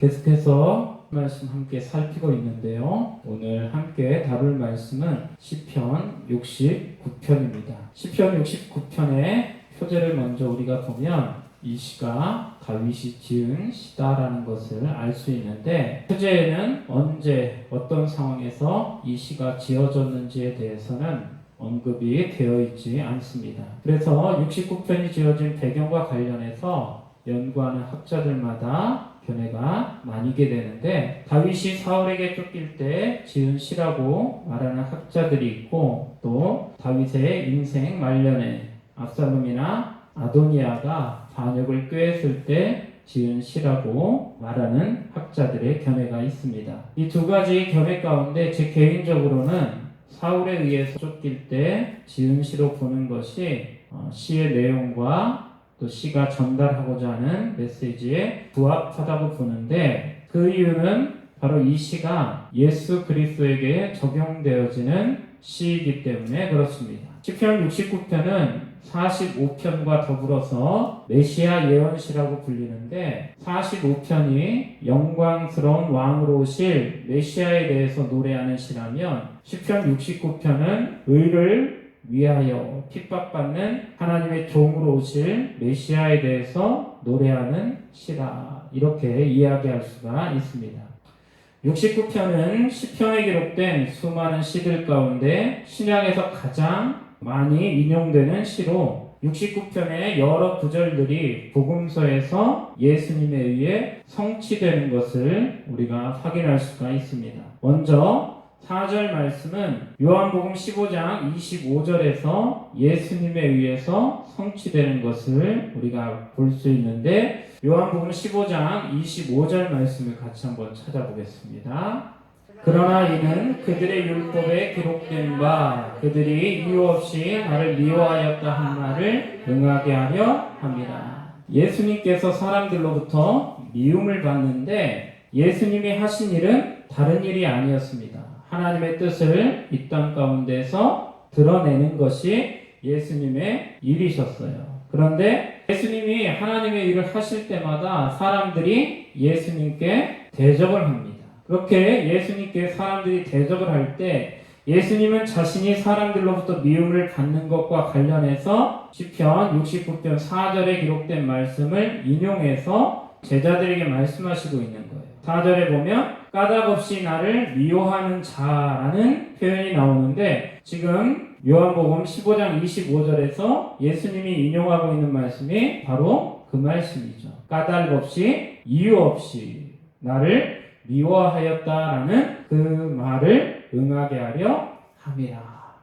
계속해서 말씀 함께 살피고 있는데요. 오늘 함께 다룰 말씀은 시편 69편입니다. 시편 69편의 표제를 먼저 우리가 보면 이 시가 다윗이 지은 시다라는 것을 알 수 있는데, 표제에는 언제 어떤 상황에서 이 시가 지어졌는지에 대해서는 언급이 되어 있지 않습니다. 그래서 69편이 지어진 배경과 관련해서 연구하는 학자들마다 견해가 나뉘게 되는데, 다윗이 사울에게 쫓길 때 지은 시라고 말하는 학자들이 있고, 또 다윗의 인생 말년에 압살롬이나 아도니아가 반역을 꾀했을 때 지은 시라고 말하는 학자들의 견해가 있습니다. 이 두 가지 견해 가운데 제 개인적으로는 사울에 의해서 쫓길 때 지은 시로 보는 것이 시의 내용과 또 시가 전달하고자 하는 메시지에 부합하다고 보는데, 그 이유는 바로 이 시가 예수 그리스도에게 적용되어지는 시이기 때문에 그렇습니다. 시편 69편은 45편과 더불어서 메시아 예언시라고 불리는데, 45편이 영광스러운 왕으로 오실 메시아에 대해서 노래하는 시라면, 시편 69편은 의를 위하여 핍박받는 하나님의 종으로 오실 메시아에 대해서 노래하는 시라, 이렇게 이야기할 수가 있습니다. 69편은 시편에 기록된 수많은 시들 가운데 신약에서 가장 많이 인용되는 시로, 69편의 여러 구절들이 복음서에서 예수님에 의해 성취되는 것을 우리가 확인할 수가 있습니다. 먼저 4절 말씀은 요한복음 15장 25절에서 예수님에 의해서 성취되는 것을 우리가 볼 수 있는데, 요한복음 15장 25절 말씀을 같이 한번 찾아보겠습니다. 그러나 이는 그들의 율법에 기록된 바 그들이 이유 없이 나를 미워하였다 한 말을 응하게 하려 합니다. 예수님께서 사람들로부터 미움을 받는데, 예수님이 하신 일은 다른 일이 아니었습니다. 하나님의 뜻을 이 땅 가운데서 드러내는 것이 예수님의 일이셨어요. 그런데 예수님이 하나님의 일을 하실 때마다 사람들이 예수님께 대적을 합니다. 그렇게 예수님께 사람들이 대적을 할 때, 예수님은 자신이 사람들로부터 미움을 받는 것과 관련해서 시편 69편 4절에 기록된 말씀을 인용해서 제자들에게 말씀하시고 있는 거예요. 4절에 보면 까닭없이 나를 미워하는 자라는 표현이 나오는데, 지금 요한복음 15장 25절에서 예수님이 인용하고 있는 말씀이 바로 그 말씀이죠. 까닭없이, 이유 없이 나를 미워하였다라는 그 말을 응하게 하려 함이라,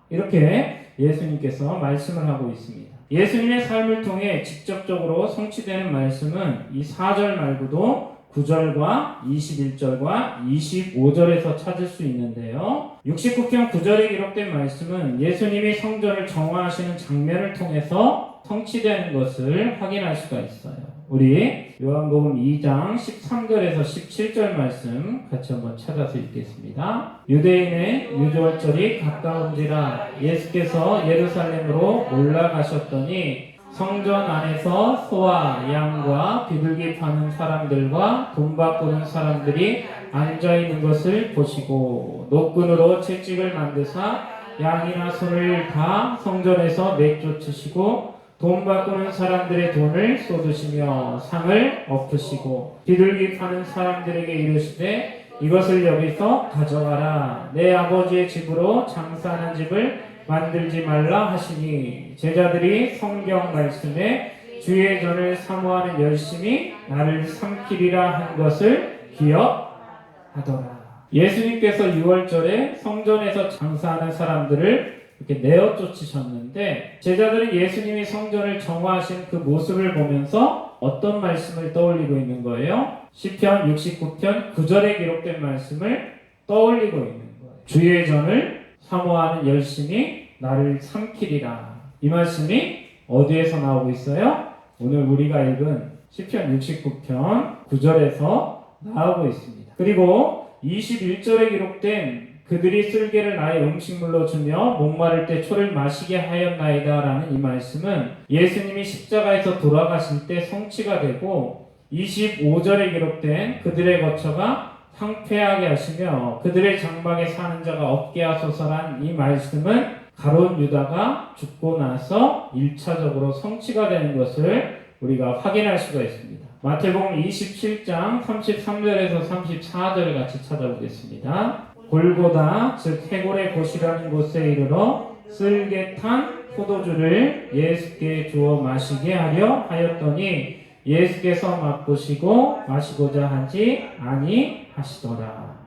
이렇게 예수님께서 말씀을 하고 있습니다. 예수님의 삶을 통해 직접적으로 성취되는 말씀은 이 4절 말고도 9절과 21절과 25절에서 찾을 수 있는데요. 69편 9절에 기록된 말씀은 예수님이 성전을 정화하시는 장면을 통해서 성취되는 것을 확인할 수가 있어요. 우리 요한복음 2장 13절에서 17절 말씀 같이 한번 찾아서 읽겠습니다. 유대인의 유월절이 가까운지라 예수께서 예루살렘으로 올라가셨더니 성전 안에서 소와 양과 비둘기 파는 사람들과 돈 바꾸는 사람들이 앉아있는 것을 보시고 노끈으로 채찍을 만드사 양이나 소를 다 성전에서 내쫓으시고 돈 바꾸는 사람들의 돈을 쏟으시며 상을 엎으시고 비둘기 파는 사람들에게 이르시되 이것을 여기서 가져가라. 내 아버지의 집으로 장사하는 집을 만들지 말라 하시니, 제자들이 성경 말씀에 주의 전을 사모하는 열심히 나를 삼키리라 한 것을 기억하더라. 예수님께서 유월절에 성전에서 장사하는 사람들을 이렇게 내어 쫓으셨는데, 제자들은 예수님이 성전을 정화하신 그 모습을 보면서 어떤 말씀을 떠올리고 있는 거예요? 시편 69편 9절에 기록된 말씀을 떠올리고 있는 거예요. 주의 전을 사모하는 열심히 나를 삼키리라. 이 말씀이 어디에서 나오고 있어요? 오늘 우리가 읽은 시편 69편 9절에서 나오고 있습니다. 그리고 21절에 기록된 그들이 쓸개를 나의 음식물로 주며 목마를 때 초를 마시게 하였나이다 라는 이 말씀은 예수님이 십자가에서 돌아가실 때 성취가 되고, 25절에 기록된 그들의 거처가 황폐하게 하시며 그들의 장막에 사는 자가 없게 하소서란 이 말씀은 가룟 유다가 죽고 나서 1차적으로 성취가 되는 것을 우리가 확인할 수가 있습니다. 마태복음 27장 33절에서 34절 같이 찾아보겠습니다. 골고다 즉 해골의 곳이라는 곳에 이르러 쓸개 탄 포도주를 예수께 주어 마시게 하려 하였더니 예수께서 맛보시고 마시고자 하지 아니하시더라.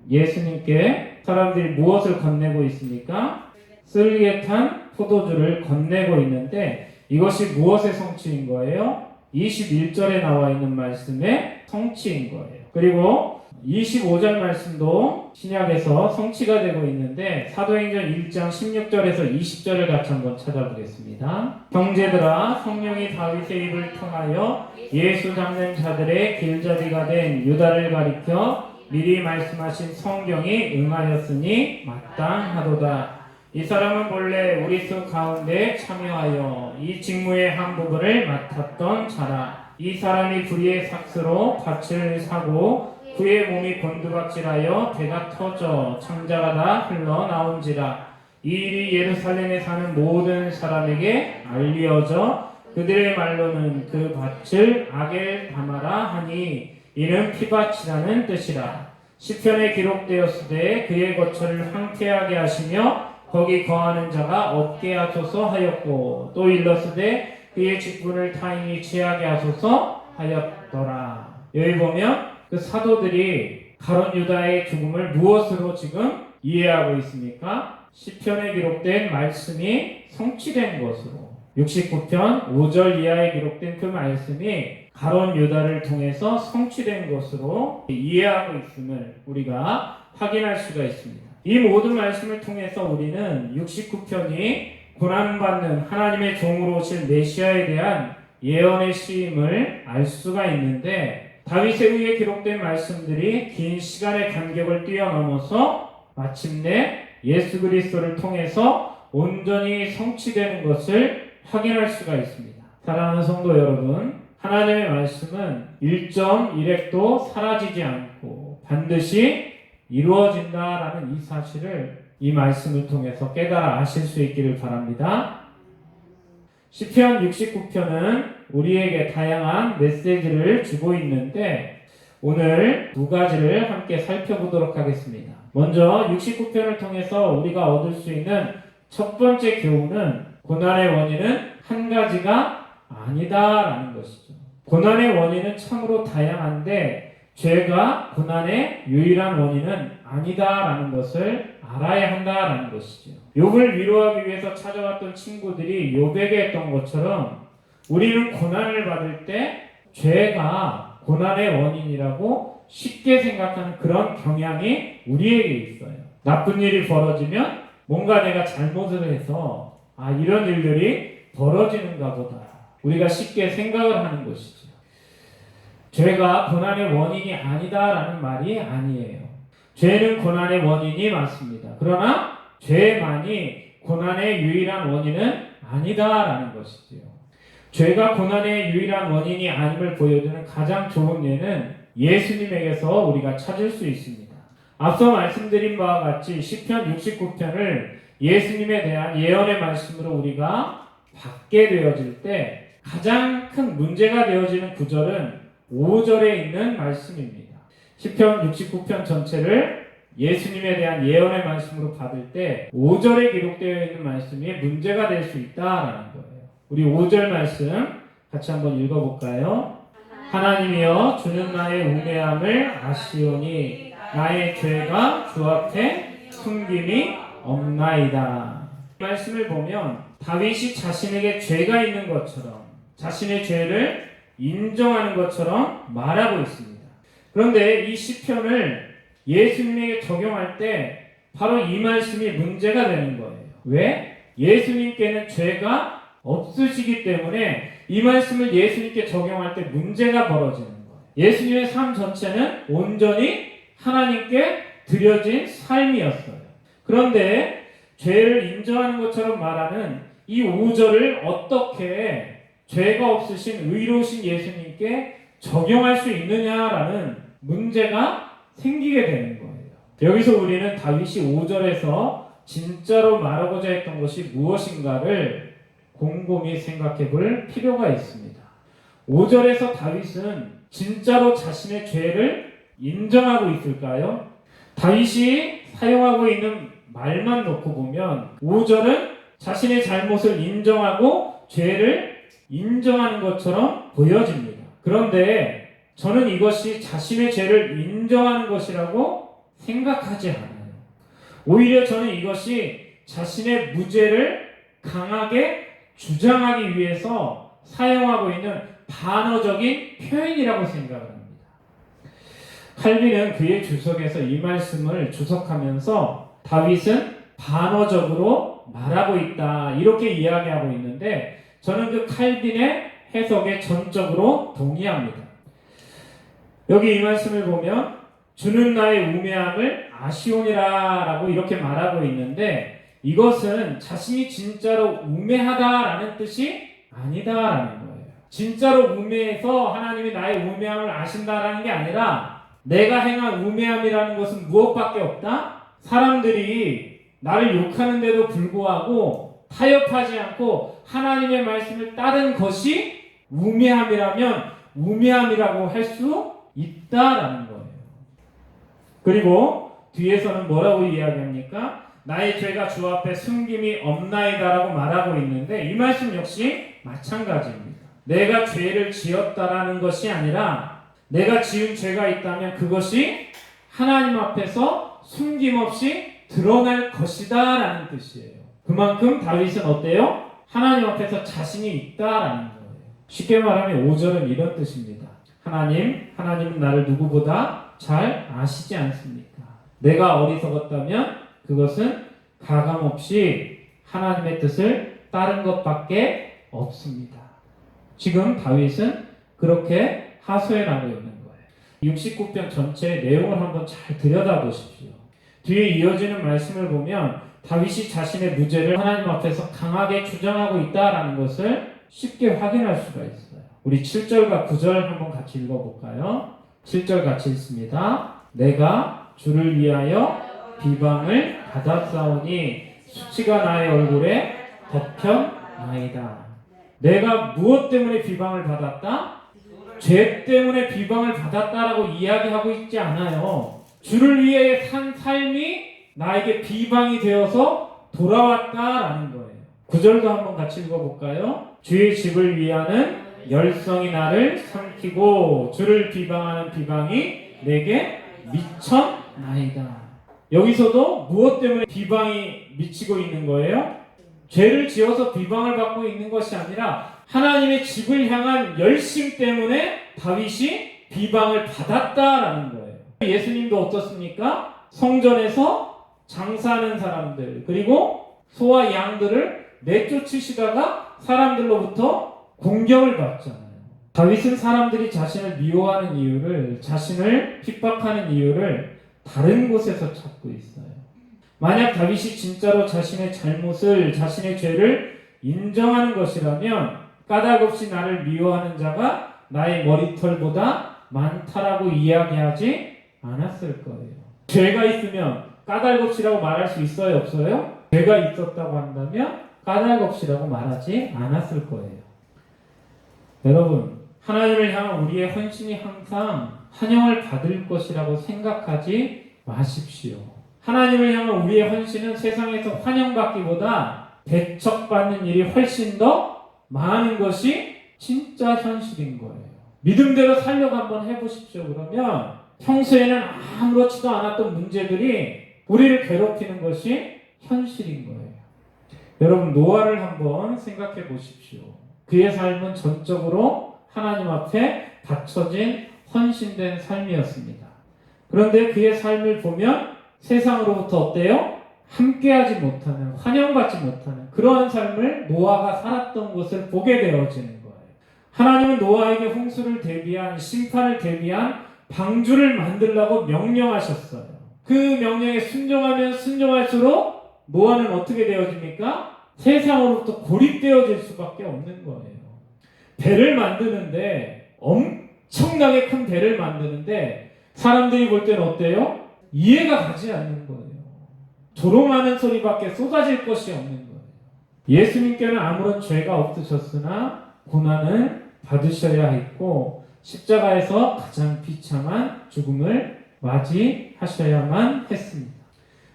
예수님께 사람들이 무엇을 건네고 있습니까? 쓸개 탄 포도주를 건네고 있는데 이것이 무엇의 성취인 거예요? 21절에 나와 있는 말씀의 성취인 거예요. 그리고 25절 말씀도 신약에서 성취가 되고 있는데 사도행전 1장 16절에서 20절을 같이 한번 찾아보겠습니다. 형제들아 성령이 다윗의 입을 통하여 예수 잡는 자들의 길잡이가 된 유다를 가리켜 미리 말씀하신 성경이 응하였으니 마땅하도다. 이 사람은 본래 우리 수 가운데 참여하여 이 직무의 한 부분을 맡았던 자라. 이 사람이 불의의 삭스로 밭을 사고 그의 몸이 곤두박질하여 배가 터져 창자가 다 흘러나온지라. 이 일이 예루살렘에 사는 모든 사람에게 알려져 그들의 말로는 그 밭을 아겔다마라 하니 이는 피밭이라는 뜻이라. 시편에 기록되었으되 그의 거처를 황폐하게 하시며 거기 거하는 자가 없게 하소서 하였고 또 일렀으되 그의 직분을 타인이 취하게 하소서 하였더라. 여기 보면 그 사도들이 가룟 유다의 죽음을 무엇으로 지금 이해하고 있습니까? 시편에 기록된 말씀이 성취된 것으로 69편 5절 이하에 기록된 그 말씀이 가룟 유다를 통해서 성취된 것으로 이해하고 있음을 우리가 확인할 수가 있습니다. 이 모든 말씀을 통해서 우리는 69편이 고난받는 하나님의 종으로 오실 메시아에 대한 예언의 시임을 알 수가 있는데 다윗에 의해 기록된 말씀들이 긴 시간의 간격을 뛰어넘어서 마침내 예수 그리스도를 통해서 온전히 성취되는 것을 확인할 수가 있습니다. 사랑하는 성도 여러분, 하나님의 말씀은 1.1획도 사라지지 않고 반드시 이루어진다라는 이 사실을 이 말씀을 통해서 깨달아 아실 수 있기를 바랍니다. 시편 69편은 우리에게 다양한 메시지를 주고 있는데 오늘 두 가지를 함께 살펴보도록 하겠습니다. 먼저 69편을 통해서 우리가 얻을 수 있는 첫 번째 교훈은 고난의 원인은 한 가지가 아니다라는 것이죠. 고난의 원인은 참으로 다양한데 죄가 고난의 유일한 원인은 아니다라는 것을 알아야 한다라는 것이죠. 욥을 위로하기 위해서 찾아왔던 친구들이 욥에게 했던 것처럼 우리는 고난을 받을 때 죄가 고난의 원인이라고 쉽게 생각하는 그런 경향이 우리에게 있어요. 나쁜 일이 벌어지면 뭔가 내가 잘못을 해서 이런 일들이 벌어지는가 보다. 우리가 쉽게 생각을 하는 것이죠. 죄가 고난의 원인이 아니다라는 말이 아니에요. 죄는 고난의 원인이 맞습니다. 그러나 죄만이 고난의 유일한 원인은 아니다라는 것이지요. 죄가 고난의 유일한 원인이 아님을 보여주는 가장 좋은 예는 예수님에게서 우리가 찾을 수 있습니다. 앞서 말씀드린 바와 같이 시편 69편을 예수님에 대한 예언의 말씀으로 우리가 받게 되어질 때 가장 큰 문제가 되어지는 구절은 5절에 있는 말씀입니다. 시편 69편 전체를 예수님에 대한 예언의 말씀으로 받을 때 5절에 기록되어 있는 말씀이 문제가 될 수 있다라는 거예요. 우리 5절 말씀 같이 한번 읽어볼까요? 하나님이여 주는 나의 우매함을 아시오니 나의 죄가 주 앞에 숨김이 없나이다. 이 말씀을 보면 다윗이 자신에게 죄가 있는 것처럼 자신의 죄를 인정하는 것처럼 말하고 있습니다. 그런데 이 시편을 예수님에게 적용할 때 바로 이 말씀이 문제가 되는 거예요. 왜? 예수님께는 죄가 없으시기 때문에 이 말씀을 예수님께 적용할 때 문제가 벌어지는 거예요. 예수님의 삶 전체는 온전히 하나님께 드려진 삶이었어요. 그런데 죄를 인정하는 것처럼 말하는 이 5절을 어떻게 죄가 없으신 의로우신 예수님께 적용할 수 있느냐라는 문제가 생기게 되는 거예요. 여기서 우리는 다윗이 5절에서 진짜로 말하고자 했던 것이 무엇인가를 곰곰이 생각해 볼 필요가 있습니다. 5절에서 다윗은 진짜로 자신의 죄를 인정하고 있을까요? 다윗이 사용하고 있는 말만 놓고 보면 5절은 자신의 잘못을 인정하고 죄를 인정하는 것처럼 보여집니다. 그런데 저는 이것이 자신의 죄를 인정하는 것이라고 생각하지 않아요. 오히려 저는 이것이 자신의 무죄를 강하게 주장하기 위해서 사용하고 있는 반어적인 표현이라고 생각을 합니다. 칼빈은 그의 주석에서 이 말씀을 주석하면서 다윗은 반어적으로 말하고 있다 이렇게 이야기하고 있는데 저는 그 칼빈의 해석에 전적으로 동의합니다. 여기 이 말씀을 보면 주는 나의 우매함을 아시오니라 라고 이렇게 말하고 있는데 이것은 자신이 진짜로 우매하다라는 뜻이 아니다라는 거예요. 진짜로 우매해서 하나님이 나의 우매함을 아신다라는 게 아니라 내가 행한 우매함이라는 것은 무엇밖에 없다? 사람들이 나를 욕하는데도 불구하고 타협하지 않고 하나님의 말씀을 따른 것이 우매함이라면 우매함이라고 할 수 있다라는 거예요. 그리고 뒤에서는 뭐라고 이야기합니까? 나의 죄가 주 앞에 숨김이 없나이다라고 말하고 있는데 이 말씀 역시 마찬가지입니다. 내가 죄를 지었다라는 것이 아니라 내가 지은 죄가 있다면 그것이 하나님 앞에서 숨김없이 드러날 것이다 라는 뜻이에요. 그만큼 다윗은 어때요? 하나님 앞에서 자신이 있다라는 거예요. 쉽게 말하면 5절은 이런 뜻입니다. 하나님은 나를 누구보다 잘 아시지 않습니까? 내가 어리석었다면 그것은 가감없이 하나님의 뜻을 따른 것밖에 없습니다. 지금 다윗은 그렇게 하소연하고 있는 거예요. 69편 전체의 내용을 한번 잘 들여다보십시오. 뒤에 이어지는 말씀을 보면 다윗이 자신의 무죄를 하나님 앞에서 강하게 주장하고 있다는 것을 쉽게 확인할 수가 있어요. 우리 7절과 9절 한번 같이 읽어볼까요? 7절 같이 읽습니다. 내가 주를 위하여 비방을 받았사오니 수치가 나의 얼굴에 덮였나이다. 내가 무엇 때문에 비방을 받았다? 죄 때문에 비방을 받았다라고 이야기하고 있지 않아요. 주를 위해 산 삶이 나에게 비방이 되어서 돌아왔다라는 거예요. 9절도 한번 같이 읽어볼까요? 주의 집을 위하는 열성이 나를 삼키고 주를 비방하는 비방이 내게 미쳤나이다. 여기서도 무엇 때문에 비방이 미치고 있는 거예요? 죄를 지어서 비방을 받고 있는 것이 아니라 하나님의 집을 향한 열심 때문에 다윗이 비방을 받았다라는 거예요. 예수님도 어떻습니까? 성전에서 장사하는 사람들 그리고 소와 양들을 내쫓으시다가 사람들로부터 공격을 받잖아요. 다윗은 사람들이 자신을 미워하는 이유를, 자신을 핍박하는 이유를 다른 곳에서 찾고 있어요. 만약 다윗이 진짜로 자신의 잘못을, 자신의 죄를 인정하는 것이라면 까닭없이 나를 미워하는 자가 나의 머리털보다 많다라고 이야기하지 않았을 거예요. 죄가 있으면 까닭없이라고 말할 수 있어요, 없어요? 죄가 있었다고 한다면 까닭없이라고 말하지 않았을 거예요. 여러분, 하나님을 향한 우리의 헌신이 항상 환영을 받을 것이라고 생각하지 마십시오. 하나님을 향한 우리의 헌신은 세상에서 환영받기보다 배척받는 일이 훨씬 더 많은 것이 진짜 현실인 거예요. 믿음대로 살려고 한번 해보십시오. 그러면 평소에는 아무렇지도 않았던 문제들이 우리를 괴롭히는 것이 현실인 거예요. 여러분, 노아를 한번 생각해 보십시오. 그의 삶은 전적으로 하나님 앞에 바쳐진 헌신된 삶이었습니다. 그런데 그의 삶을 보면 세상으로부터 어때요? 함께하지 못하는, 환영받지 못하는 그러한 삶을 노아가 살았던 것을 보게 되어지는 거예요. 하나님은 노아에게 홍수를 대비한, 심판을 대비한 방주를 만들라고 명령하셨어요. 그 명령에 순종하면 순종할수록 노아는 어떻게 되어집니까? 세상으로부터 고립되어질 수밖에 없는 거예요. 배를 만드는데 엄청나게 큰 배를 만드는데 사람들이 볼 때는 어때요? 이해가 가지 않는 거예요. 조롱하는 소리밖에 쏟아질 것이 없는 거예요. 예수님께는 아무런 죄가 없으셨으나 고난을 받으셔야 했고 십자가에서 가장 비참한 죽음을 맞이하셔야만 했습니다.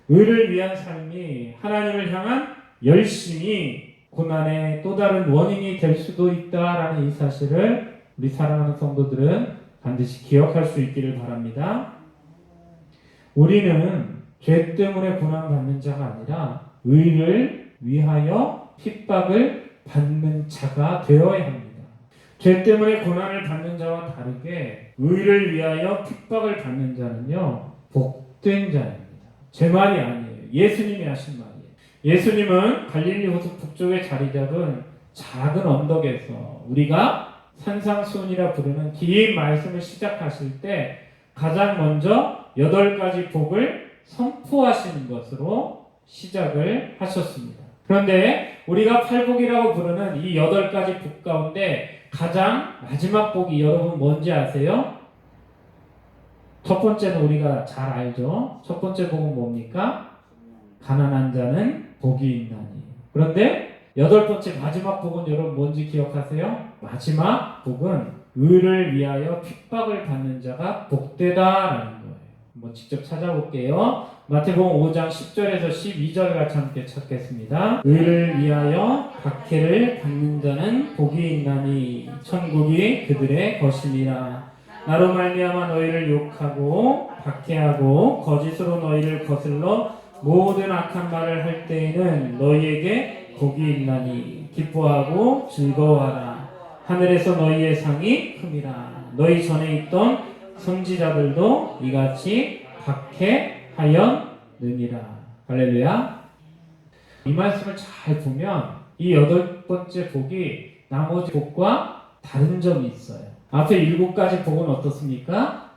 의를 위한 삶이 하나님을 향한 열심이 고난의 또 다른 원인이 될 수도 있다라는 이 사실을 우리 사랑하는 성도들은 반드시 기억할 수 있기를 바랍니다. 우리는 죄 때문에 고난받는 자가 아니라 의를 위하여 핍박을 받는 자가 되어야 합니다. 죄 때문에 고난을 받는 자와 다르게 의를 위하여 핍박을 받는 자는요, 복된 자입니다. 제 말이 아니에요. 예수님이 하신 말이에요. 예수님은 갈릴리 호수 북쪽에 자리 잡은 작은 언덕에서 우리가 산상수훈이라 부르는 긴 말씀을 시작하실 때 가장 먼저 8가지 복을 선포하시는 것으로 시작을 하셨습니다. 그런데 우리가 팔복이라고 부르는 이 8가지 복 가운데 가장 마지막 복이 여러분 뭔지 아세요? 첫 번째는 우리가 잘 알죠. 첫 번째 복은 뭡니까? 가난한 자는 복이 있나니. 그런데 8번째 마지막 복은 여러분 뭔지 기억하세요? 마지막 복은 의를 위하여 핍박을 받는 자가 복되다라는 거예요. 한번 직접 찾아볼게요. 마태복음 5장 10절에서 12절 같이 함께 찾겠습니다. 의를 위하여 박해를 받는 자는 복이 있나니 천국이 그들의 것이니라. 나로 말미암아 너희를 욕하고 박해하고 거짓으로 너희를 거슬러 모든 악한 말을 할 때에는 너희에게 복이 있나니 기뻐하고 즐거워하라. 하늘에서 너희의 상이 큼이라. 너희 전에 있던 선지자들도 이같이 박해하였느니라. 할렐루야. 이 말씀을 잘 보면 이 8번째 복이 나머지 복과 다른 점이 있어요. 앞에 7가지 복은 어떻습니까?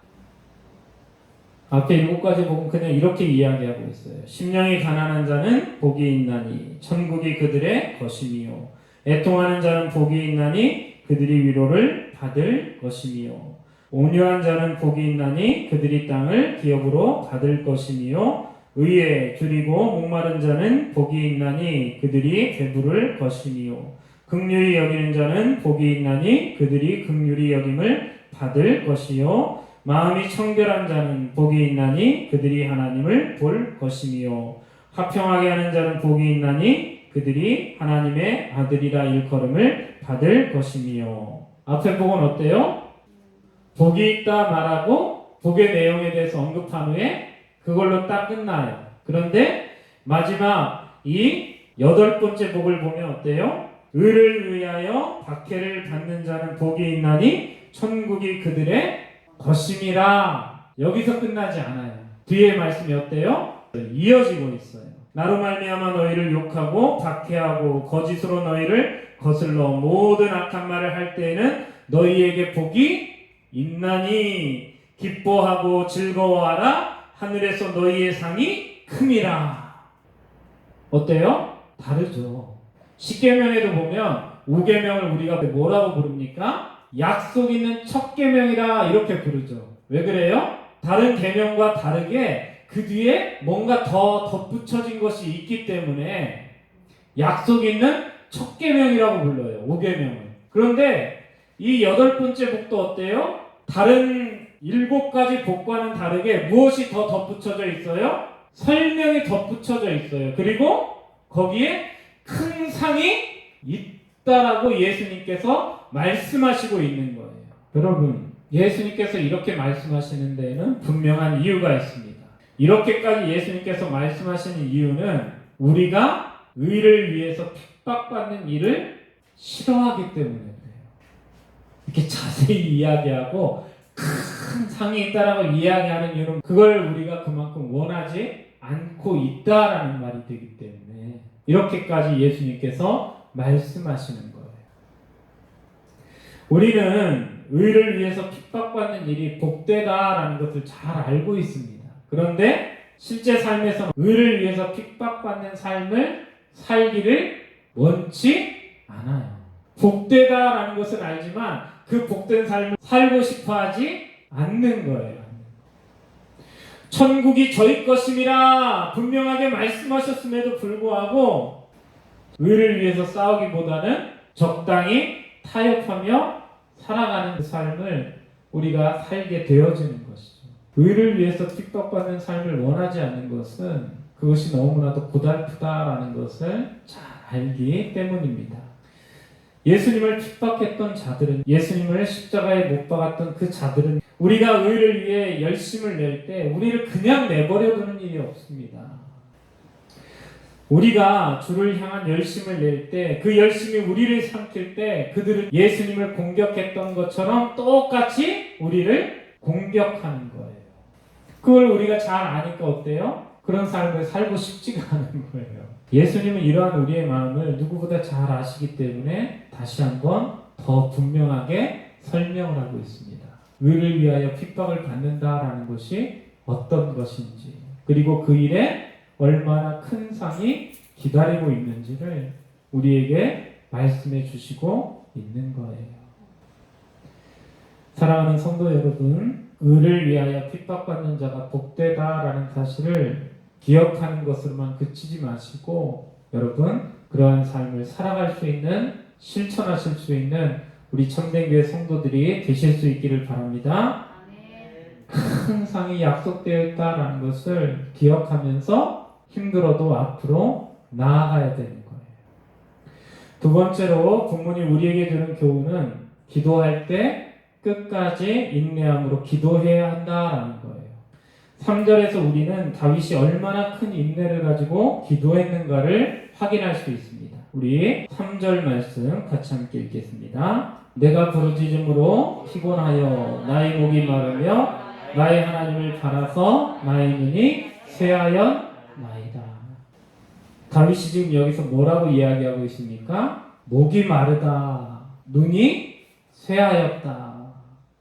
앞에 7가지 복은 그냥 이렇게 이야기하고 있어요. 심령이 가난한 자는 복이 있나니 천국이 그들의 것이니요. 애통하는 자는 복이 있나니 그들이 위로를 받을 것이니요. 온유한 자는 복이 있나니 그들이 땅을 기업으로 받을 것이니요. 의에 줄이고 목마른 자는 복이 있나니 그들이 배부를 것이니요. 긍휼히 여기는 자는 복이 있나니 그들이 긍휼히 여김을 받을 것이요. 마음이 청결한 자는 복이 있나니 그들이 하나님을 볼 것이며 화평하게 하는 자는 복이 있나니 그들이 하나님의 아들이라 일컬음을 받을 것이며. 앞에 복은 어때요? 복이 있다 말하고 복의 내용에 대해서 언급한 후에 그걸로 딱 끝나요. 그런데 마지막 이 8번째 복을 보면 어때요? 의를 위하여 박해를 받는 자는 복이 있나니 천국이 그들의 것임이라. 여기서 끝나지 않아요. 뒤에 말씀이 어때요? 이어지고 있어요. 나로 말미암아 너희를 욕하고 박해하고 거짓으로 너희를 거슬러 모든 악한 말을 할 때에는 너희에게 복이 있나니 기뻐하고 즐거워하라. 하늘에서 너희의 상이 큼이라. 어때요? 다르죠. 십계명에도 보면 5계명을 우리가 뭐라고 부릅니까? 약속 있는 첫 계명이라 이렇게 부르죠. 왜 그래요? 다른 계명과 다르게 그 뒤에 뭔가 더 덧붙여진 것이 있기 때문에 약속 있는 첫 계명이라고 불러요. 5계명을. 그런데 이 8번째 복도 어때요? 다른 7가지 복과는 다르게 무엇이 더 덧붙여져 있어요? 설명이 덧붙여져 있어요. 그리고 거기에 큰 상이 있다라고 예수님께서 말씀하시고 있는 거예요. 여러분, 예수님께서 이렇게 말씀하시는 데에는 분명한 이유가 있습니다. 이렇게까지 예수님께서 말씀하시는 이유는 우리가 의를 위해서 핍박받는 일을 싫어하기 때문에 그래요. 이렇게 자세히 이야기하고 큰 상이 있다라고 이야기하는 이유는 그걸 우리가 그만큼 원하지 않고 있다라는 말이 되기 때문에 이렇게까지 예수님께서 말씀하시는 거예요. 우리는 의를 위해서 핍박받는 일이 복되다라는 것을 잘 알고 있습니다. 그런데 실제 삶에서 의를 위해서 핍박받는 삶을 살기를 원치 않아요. 복되다라는 것은 알지만 그 복된 삶을 살고 싶어 하지 않는 거예요. 천국이 저희 것임이라 분명하게 말씀하셨음에도 불구하고 의를 위해서 싸우기보다는 적당히 타협하며 살아가는 그 삶을 우리가 살게 되어지는 것이죠. 의를 위해서 핍박받는 삶을 원하지 않는 것은 그것이 너무나도 고달프다라는 것을 잘 알기 때문입니다. 예수님을 핍박했던 자들은, 예수님을 십자가에 못 박았던 그 자들은 우리가 의를 위해 열심을 낼 때 우리를 그냥 내버려 두는 일이 없습니다. 우리가 주를 향한 열심을 낼 때, 그 열심이 우리를 삼킬 때 그들은 예수님을 공격했던 것처럼 똑같이 우리를 공격하는 거예요. 그걸 우리가 잘 아니까 어때요? 그런 삶을 살고 싶지가 않은 거예요. 예수님은 이러한 우리의 마음을 누구보다 잘 아시기 때문에 다시 한번 더 분명하게 설명을 하고 있습니다. 의를 위하여 핍박을 받는다라는 것이 어떤 것인지, 그리고 그 일에 얼마나 큰 상이 기다리고 있는지를 우리에게 말씀해 주시고 있는 거예요. 사랑하는 성도 여러분, 의를 위하여 핍박받는 자가 복되다라는 사실을 기억하는 것으로만 그치지 마시고, 여러분 그러한 삶을 살아갈 수 있는, 실천하실 수 있는 우리 참된교회 성도들이 되실 수 있기를 바랍니다. 큰 상이 약속되어 있다라는 것을 기억하면서 힘들어도 앞으로 나아가야 되는 거예요. 두 번째로 본문이 우리에게 주는 교훈은 기도할 때 끝까지 인내함으로 기도해야 한다라는 거예요. 3절에서 우리는 다윗이 얼마나 큰 인내를 가지고 기도했는가를 확인할 수 있습니다. 우리 3절 말씀 같이 함께 읽겠습니다. 내가 부르짖음으로 피곤하여 나의 목이 마르며 나의 하나님을 바라서 나의 눈이 쇠하였나이다. 다윗이 지금 여기서 뭐라고 이야기하고 있습니까? 목이 마르다, 눈이 쇠하였다,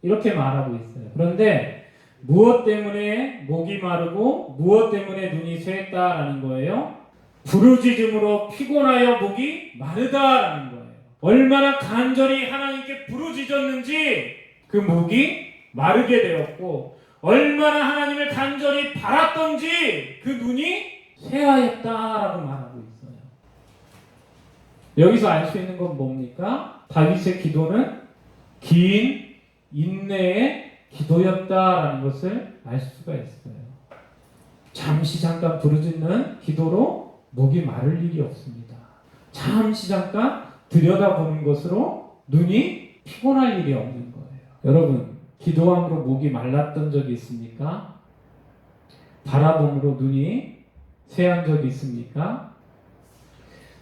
이렇게 말하고 있어요. 그런데 무엇 때문에 목이 마르고 무엇 때문에 눈이 쇠했다라는 거예요? 부르짖음으로 피곤하여 목이 마르다라는 거예요. 얼마나 간절히 하나님께 부르짖었는지 그 목이 마르게 되었고, 얼마나 하나님을 간절히 바랐던지 그 눈이 쇠하였다라고 말하고 있어요. 여기서 알 수 있는 건 뭡니까? 다윗의 기도는 긴 인내의 기도였다라는 것을 알 수가 있어요. 잠시 잠깐 부르짖는 기도로 목이 마를 일이 없습니다. 잠시 잠깐 들여다보는 것으로 눈이 피곤할 일이 없는 거예요. 여러분, 기도함으로 목이 말랐던 적이 있습니까? 바라봄으로 눈이 쇠한 적이 있습니까?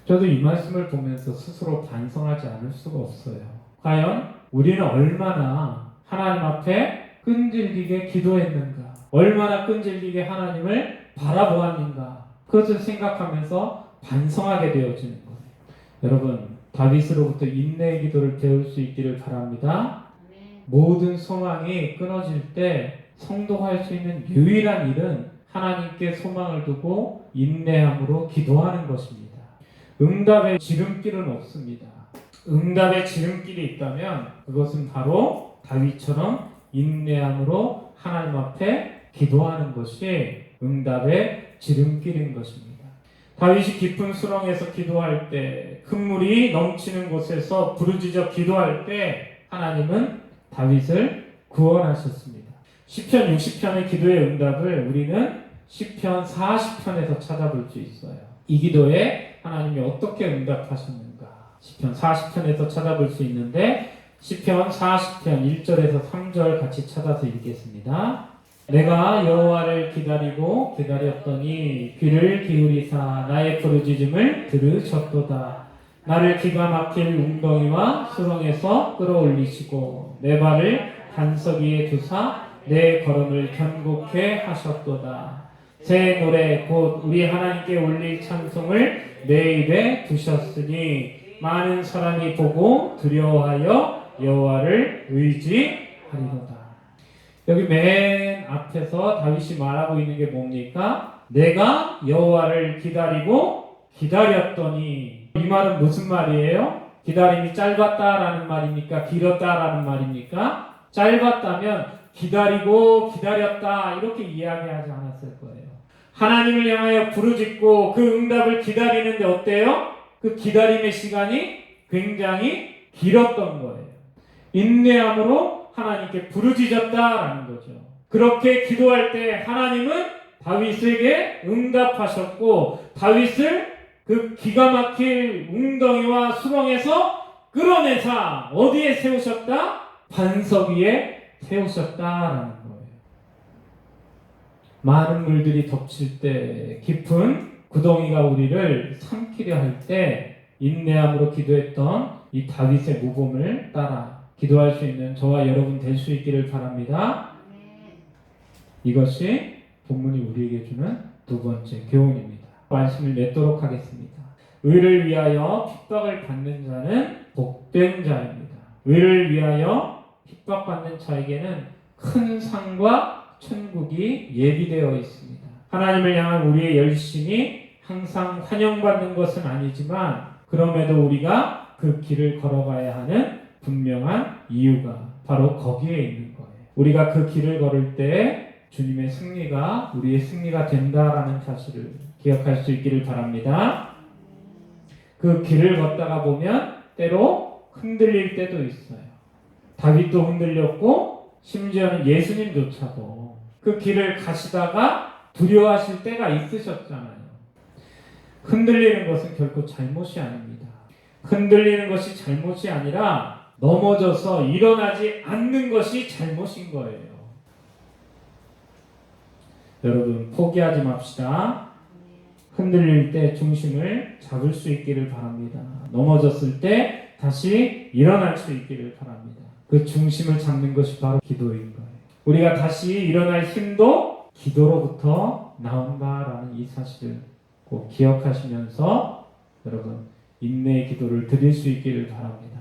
저도 이 말씀을 보면서 스스로 반성하지 않을 수가 없어요. 과연 우리는 얼마나 하나님 앞에 끈질기게 기도했는가, 얼마나 끈질기게 하나님을 바라보았는가, 그것을 생각하면서 반성하게 되어지는 거예요. 여러분, 다윗으로부터 인내의 기도를 배울 수 있기를 바랍니다. 모든 소망이 끊어질 때 성도할 수 있는 유일한 일은 하나님께 소망을 두고 인내함으로 기도하는 것입니다. 응답의 지름길은 없습니다. 응답의 지름길이 있다면 그것은 바로 다윗처럼 인내함으로 하나님 앞에 기도하는 것이 응답의 지름길인 것입니다. 다윗이 깊은 수렁에서 기도할 때, 큰 물이 넘치는 곳에서 부르짖어 기도할 때 하나님은 다윗을 구원하셨습니다. 시편 60편의 기도의 응답을 우리는 시편 40편에서 찾아볼 수 있어요. 이 기도에 하나님이 어떻게 응답하셨는가 시편 40편에서 찾아볼 수 있는데, 시편 40편 1절에서 3절 같이 찾아서 읽겠습니다. 내가 여호와를 기다리고 기다렸더니 귀를 기울이사 나의 부르짖음을 들으셨도다. 나를 기가 막힐 웅덩이와 수렁에서 끌어올리시고 내 발을 반석 위에 두사 내 걸음을 견고케 하셨도다. 새 노래 곧 우리 하나님께 올릴 찬송을 내 입에 두셨으니 많은 사람이 보고 두려워하여 여호와를 의지하리로다. 여기 맨 앞에서 다윗이 말하고 있는 게 뭡니까? 내가 여호와를 기다리고 기다렸더니, 이 말은 무슨 말이에요? 기다림이 짧았다라는 말입니까? 길었다라는 말입니까? 짧았다면 기다리고 기다렸다 이렇게 이야기하지 않았을 거예요. 하나님을 향하여 부르짖고 그 응답을 기다리는데 어때요? 그 기다림의 시간이 굉장히 길었던 거예요. 인내함으로 하나님께 부르짖었다라는 거죠. 그렇게 기도할 때 하나님은 다윗에게 응답하셨고 다윗을 그 기가 막힐 웅덩이와 수렁에서 끌어내사 어디에 세우셨다? 반석 위에 세우셨다라는 거예요. 많은 물들이 덮칠 때 깊은 구덩이가 우리를 삼키려 할 때 인내함으로 기도했던 이 다윗의 모범을 따라 기도할 수 있는 저와 여러분 될 수 있기를 바랍니다. 이것이 본문이 우리에게 주는 두 번째 교훈입니다. 말씀을 맺도록 하겠습니다. 의를 위하여 핍박을 받는 자는 복된 자입니다. 의를 위하여 핍박받는 자에게는 큰 상과 천국이 예비되어 있습니다. 하나님을 향한 우리의 열심이 항상 환영받는 것은 아니지만 그럼에도 우리가 그 길을 걸어가야 하는 분명한 이유가 바로 거기에 있는 거예요. 우리가 그 길을 걸을 때 주님의 승리가 우리의 승리가 된다라는 사실을 기억할 수 있기를 바랍니다. 그 길을 걷다가 보면 때로 흔들릴 때도 있어요. 다윗도 흔들렸고 심지어는 예수님조차도 그 길을 가시다가 두려워하실 때가 있으셨잖아요. 흔들리는 것은 결코 잘못이 아닙니다. 흔들리는 것이 잘못이 아니라 넘어져서 일어나지 않는 것이 잘못인 거예요. 여러분 포기하지 맙시다. 흔들릴 때 중심을 잡을 수 있기를 바랍니다. 넘어졌을 때 다시 일어날 수 있기를 바랍니다. 그 중심을 잡는 것이 바로 기도인 거예요. 우리가 다시 일어날 힘도 기도로부터 나온다라는 이 사실을 꼭 기억하시면서 여러분 인내의 기도를 드릴 수 있기를 바랍니다.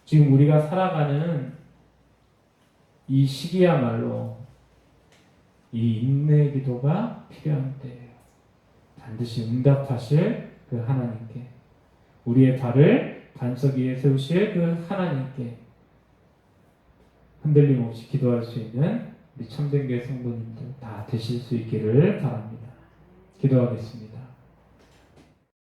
지금 우리가 살아가는 이 시기야말로 이 인내의 기도가 필요한 때예요. 반드시 응답하실 그 하나님께 우리의 발을 반석 위에 세우실 그 하나님께 흔들림 없이 기도할 수 있는 우리 참된교회 성도님들 다 되실 수 있기를 바랍니다. 기도하겠습니다.